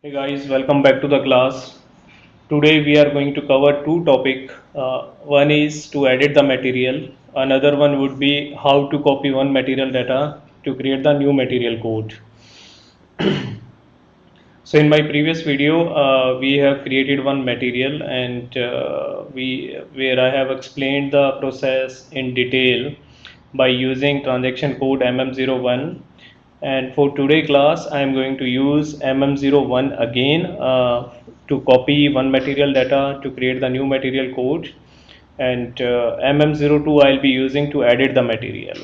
Hey guys, welcome back to the class. Today we are going to cover two topics. One is to edit the material. Another one would be how to copy one material data to create the new material code. So in my previous video, we have created one material and where I have explained the process in detail by using transaction code MM01. And for today class, I am going to use MM01 again to copy one material data to create the new material code, and MM02 I'll be using to edit the material.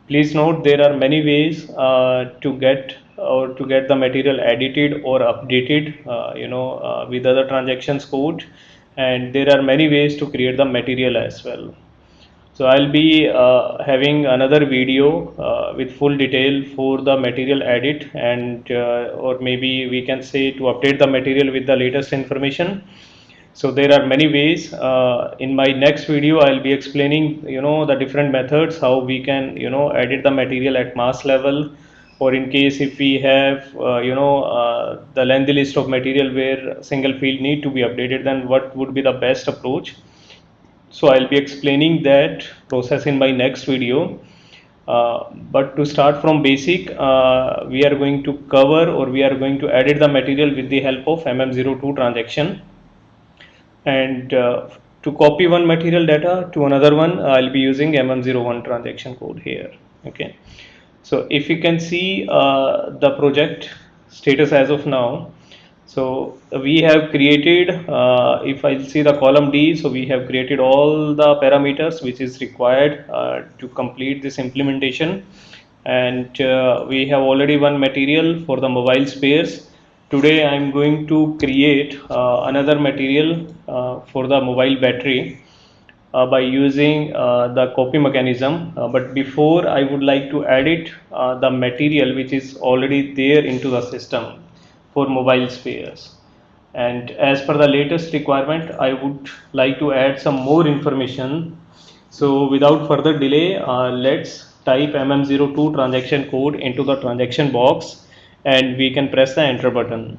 Please note there are many ways to get the material edited or updated, with other transactions code, and there are many ways to create the material as well. So I'll be having another video with full detail for the material edit, and or maybe we can say to update the material with the latest information. So there are many ways. In my next video, I'll be explaining, the different methods how we can, edit the material at mass level, or in case if we have, the lengthy list of material where single field need to be updated, then what would be the best approach. So I'll be explaining that process in my next video. But to start from basic, we are going to cover, or we are going to edit the material with the help of MM02 transaction. And to copy one material data to another one, I'll be using MM01 transaction code here. Okay. So if you can see the project status as of now, so we have created, if I see the column D, so we have created all the parameters which is required to complete this implementation, and we have already one material for the mobile spares. Today I am going to create another material for the mobile battery by using the copy mechanism, but before I would like to edit the material which is already there into the system for mobile spares. And as per the latest requirement, I would like to add some more information. So without further delay, let's type MM02 transaction code into the transaction box, and we can press the enter button.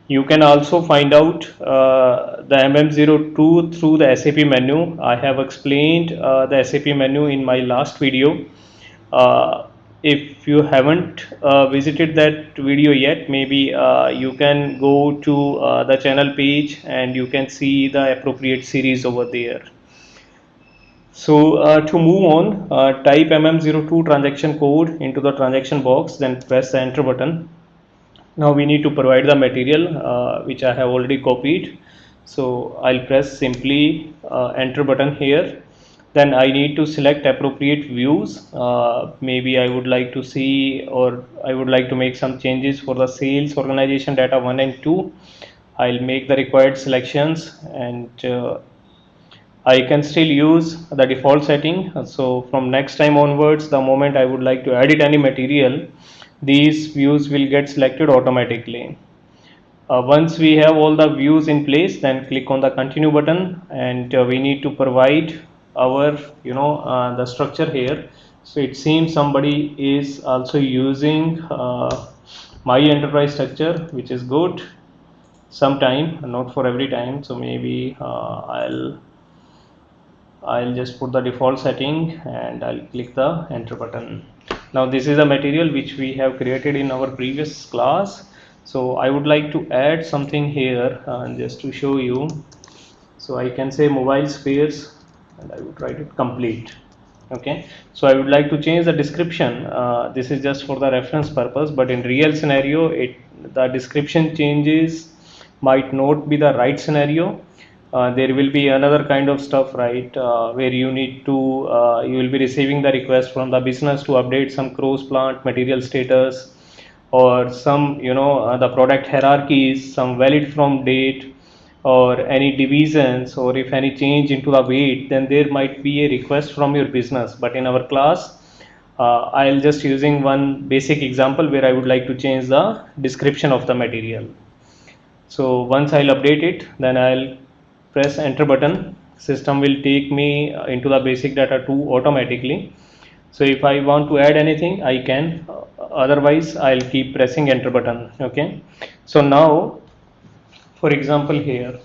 You can also find out the MM02 through the SAP menu. I have explained the SAP menu in my last video. If you haven't visited that video yet, maybe you can go to the channel page and you can see the appropriate series over there. So to move on, type MM02 transaction code into the transaction box, then press the enter button. Now we need to provide the material which I have already copied. So I'll press simply enter button here. Then I need to select appropriate views. Maybe I would like to see, or I would like to make some changes for the sales organization data 1 and 2. I'll make the required selections, and I can still use the default setting. So from next time onwards, the moment I would like to edit any material, these views will get selected automatically. Once we have all the views in place, then click on the continue button, and we need to provide our the structure here. So it seems somebody is also using my enterprise structure, which is good. Sometime, not for every time. So maybe I'll just put the default setting and I'll click the enter button. Now this is a material which we have created in our previous class. So I would like to add something here just to show you. So I can say mobile spares, and I would write it complete. Okay, so I would like to change the description. This is just for the reference purpose, but in real scenario, the description changes might not be the right scenario. There will be another kind of stuff, right, where you need to you will be receiving the request from the business to update some cross plant material status, or some the product hierarchies, some valid from date, or any divisions, or if any change into the weight, then there might be a request from your business. But in our class, I'll just using one basic example where I would like to change the description of the material. So once I'll update it, then I'll press enter button. System will take me into the basic data 2 automatically. So if I want to add anything, I can otherwise I'll keep pressing enter button. Okay, so now for example here,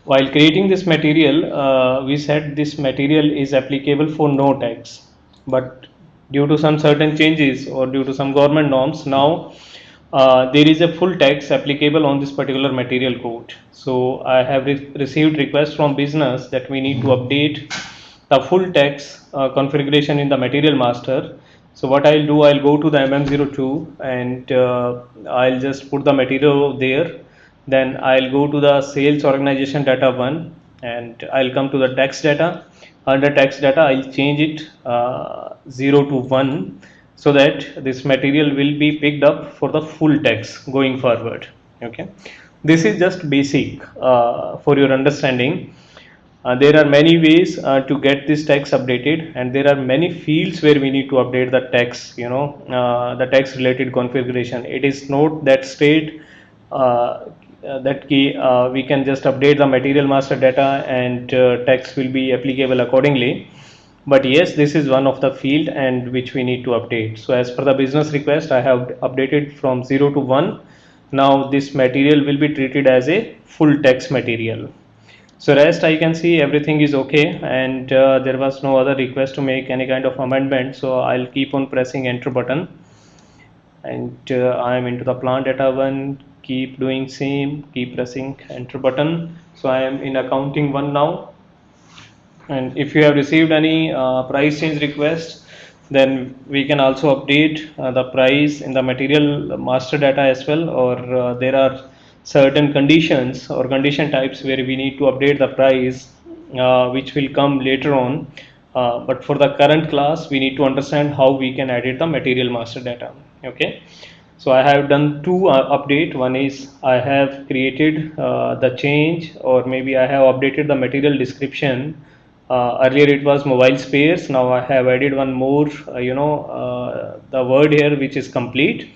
while creating this material, we said this material is applicable for no tax, but due to some certain changes or due to some government norms, now there is a full tax applicable on this particular material code. So I have received request from business that we need to update the full tax configuration in the material master. So what I'll do, I'll go to the MM02 and I'll just put the material there. Then I'll go to the sales organization data one and I'll come to the tax data. Under tax data, I'll change it 0 to 1 so that this material will be picked up for the full tax going forward. Okay, this is just basic for your understanding. There are many ways to get this tax updated, and there are many fields where we need to update the tax, the tax related configuration. It is not that straight that key, we can just update the material master data and tax will be applicable accordingly. But yes, this is one of the field and which we need to update. So as per the business request, I have updated from 0 to 1. Now this material will be treated as a full tax material. So rest I can see everything is okay, and there was no other request to make any kind of amendment. So I'll keep on pressing enter button, and I am into the plant data one. Keep doing same, keep pressing enter button. So I am in accounting one now, and if you have received any price change request, then we can also update the price in the material master data as well, or there are certain conditions or condition types where we need to update the price, which will come later on. But for the current class, we need to understand how we can edit the material master data. Okay, so I have done two update. One is I have created the change, or maybe I have updated the material description. Earlier it was mobile spares. Now I have added one more, the word here which is complete.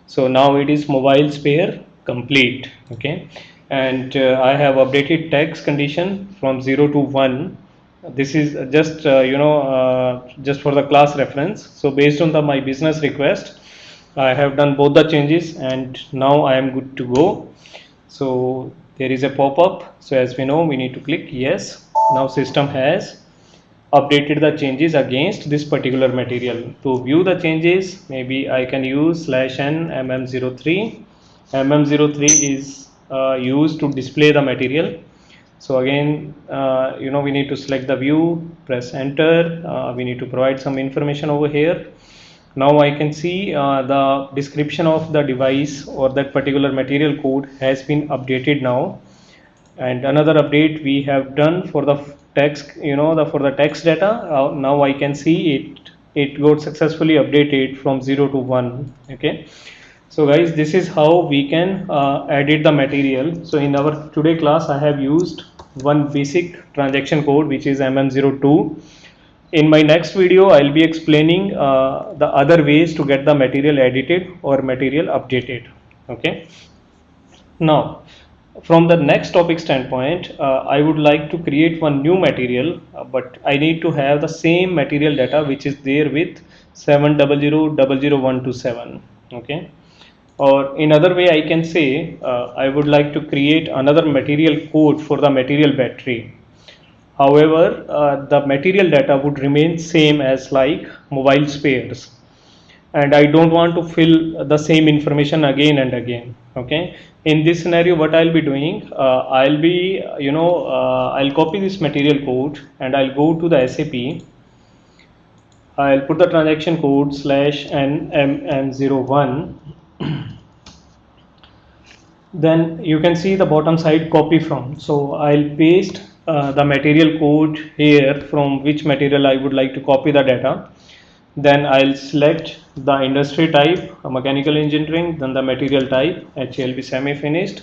So now it is mobile spare complete. Okay, and I have updated tax condition from 0 to 1. This is just just for the class reference. So based on my business request, I have done both the changes and now I am good to go. So there is a pop-up. So as we know, we need to click yes. Now system has updated the changes against this particular material. To view the changes, maybe I can use /n MM03. MM03 is used to display the material. So again, we need to select the view, press enter. We need to provide some information over here. Now I can see the description of the device or that particular material code has been updated now. And another update we have done for the text, for the text data. Now I can see it got successfully updated from 0 to 1. Okay, so guys, this is how we can edit the material. So in our today class, I have used one basic transaction code which is MM02. In my next video, I'll be explaining the other ways to get the material edited or material updated. Okay, now from the next topic standpoint, I would like to create one new material, but I need to have the same material data which is there with 700000127. Okay, or in other way I can say I would like to create another material code for the material battery. However, the material data would remain same as like mobile spares, and I don't want to fill the same information again and again. Okay, in this scenario, what I'll be doing, I'll copy this material code and I'll go to the SAP. I'll put the transaction code /n MM01. Then you can see the bottom side copy from. So I'll paste the material code here from which material I would like to copy the data. Then I'll select the industry type, mechanical engineering, then the material type, HLB semi-finished,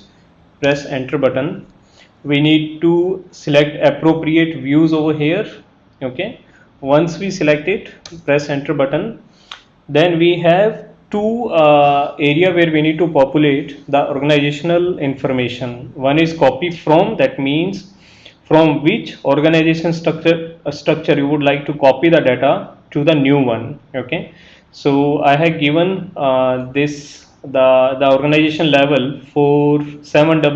press enter button. We need to select appropriate views over here. Okay, once we select it, press enter button. Then we have two area where we need to populate the organizational information. One is copy from, that means from which organization structure you would like to copy the data to the new one. Okay, So I have given this the organization level for 700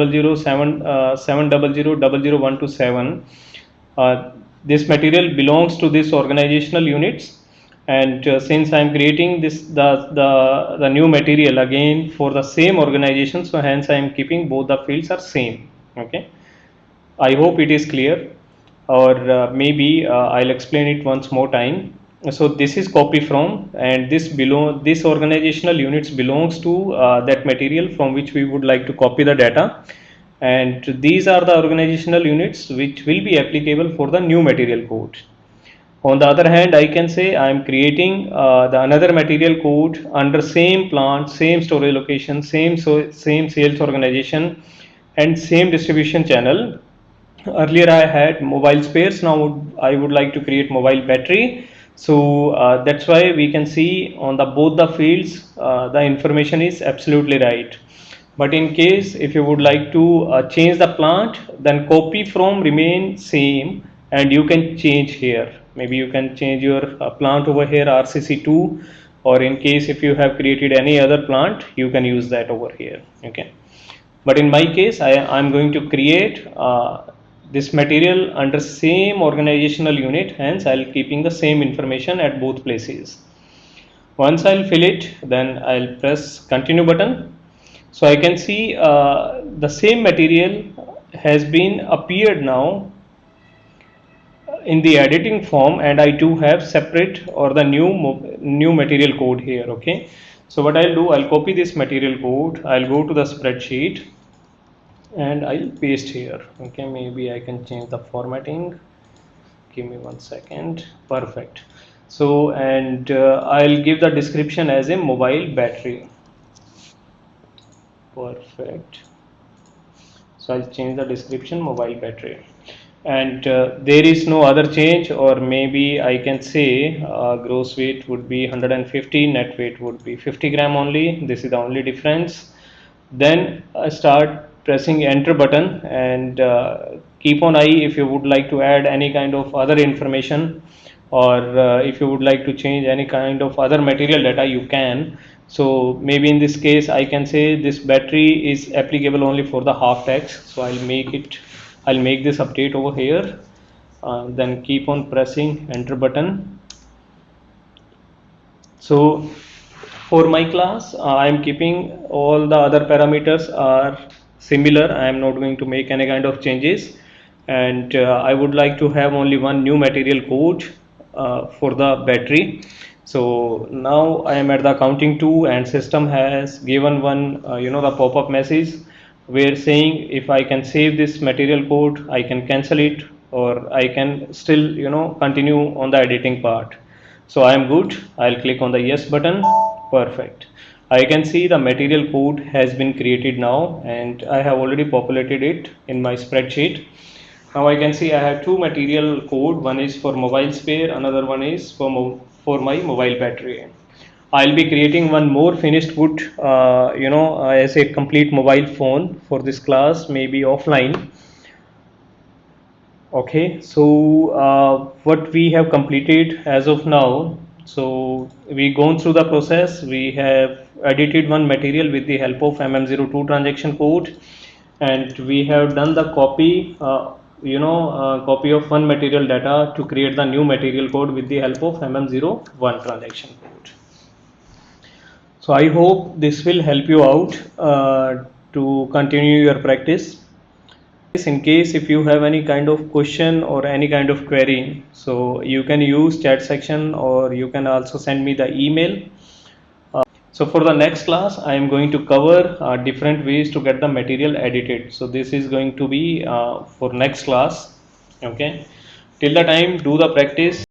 Uh, this material belongs to this organizational units, and since I am creating the new material again for the same organization, so hence I am keeping both the fields are same. Okay, I hope it is clear, or maybe I'll explain it once more time. So this is copy from, and this organizational units belongs to that material from which we would like to copy the data, and these are the organizational units which will be applicable for the new material code. On the other hand, I can say I am creating the another material code under same plant, same storage location, same sales organization, and same distribution channel. Earlier I had mobile spares, now I would like to create mobile battery. So that's why we can see on the both the fields the information is absolutely right. But in case if you would like to change the plant, then copy from remain same, and you can change here. Maybe you can change your plant over here RCC2, or in case if you have created any other plant, you can use that over here. Okay, but in my case I'm going to create this material under same organizational unit, hence I'll keeping the same information at both places. Once I'll fill it, then I'll press continue button. So I can see the same material has been appeared now in the editing form, and I do have separate or the new material code here. Okay, so what I'll do, I'll copy this material code, I'll go to the spreadsheet, and I'll paste here. Okay, maybe I can change the formatting, give me 1 second. Perfect. So, and I'll give the description as a mobile battery. Perfect. So I'll change the description mobile battery, and there is no other change, or maybe I can say gross weight would be 150, net weight would be 50 gram only. This is the only difference. Then start pressing enter button, and keep on eye if you would like to add any kind of other information, or if you would like to change any kind of other material data, you can. So maybe in this case I can say this battery is applicable only for the half tax, so I'll make this update over here. Then keep on pressing enter button. So for my class I am keeping all the other parameters are similar. I am not going to make any kind of changes, and I would like to have only one new material code for the battery. So now I am at the accounting 2, and system has given one the pop-up message where saying if I can save this material code, I can cancel it, or I can still continue on the editing part. So I am good. I'll click on the yes button. Perfect. I can see the material code has been created now, and I have already populated it in my spreadsheet. Now I can see I have two material code. One is for mobile spare, another one is for my mobile battery. I'll be creating one more finished good as a complete mobile phone for this class, maybe offline. Okay, so what we have completed as of now, so we gone through the process. We have edited one material with the help of MM02 transaction code, and we have done the copy copy of one material data to create the new material code with the help of MM01 transaction code. So I hope this will help you out to continue your practice. In case if you have any kind of question or any kind of query, so you can use chat section, or you can also send me the email. So for the next class I am going to cover different ways to get the material edited. So this is going to be for next class. Okay, till the time do the practice.